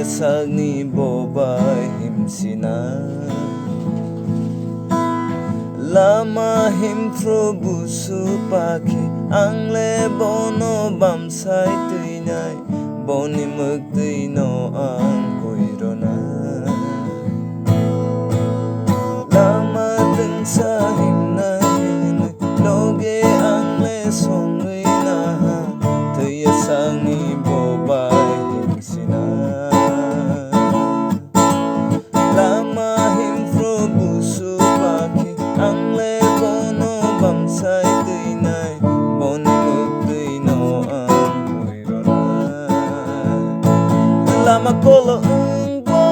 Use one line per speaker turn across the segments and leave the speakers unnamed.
sagni bobai himsina lama himthro busu paki angle bono bamsai tuinai boni mukti no ang kuirona lama tengsa himna loge angle songuina tuya sangi bobai himsina lama himthro busu paki angle bono bamsai tuinai boni mukti no ang kuirona lama kolo engbo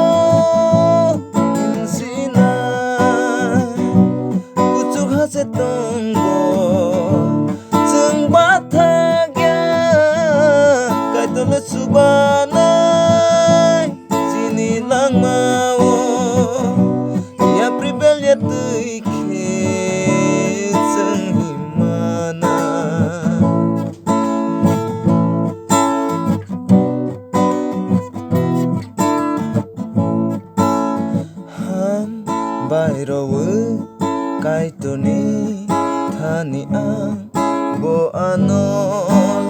himsina kucuk hase tonggo jeng bathagya kaitole subanai sini lang mau ya pribel ya tuike jeng himana ham bairawe kaitoni thani ang bo ano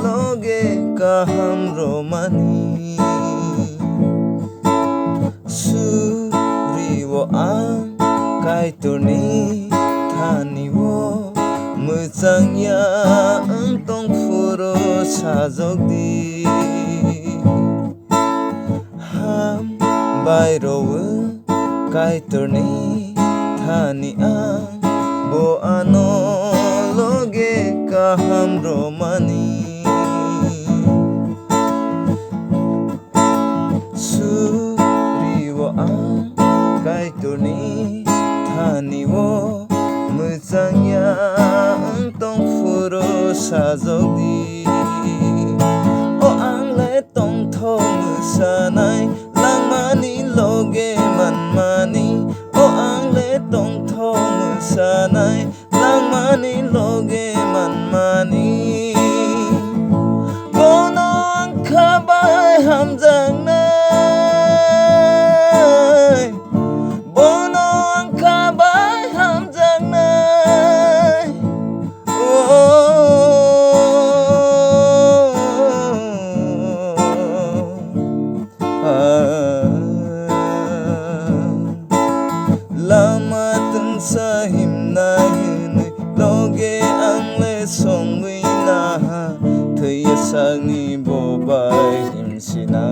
loge kaham romani suriwo ang kaitoni thani wo mujangya engtong puro sajokdi ham bairowe kaitorni thani ang bo ano loge kaham romani suriwo ang kaitorni thani wo mujangya engtong puro sajokdi o angle tong tho musanai langmani loge manmani o angle tong tho musanai langmani loge manmani bono ang kabai hamjang nai bono ang kabai hamjang nai lama tengsa himna hini loge angle songwina tuya sangi bobai himsina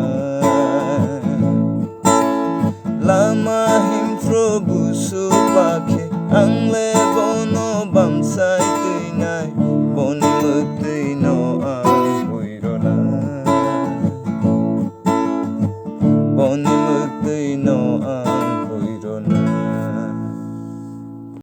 lama himthro busu pake angle bono bamsai tuinai boni mukti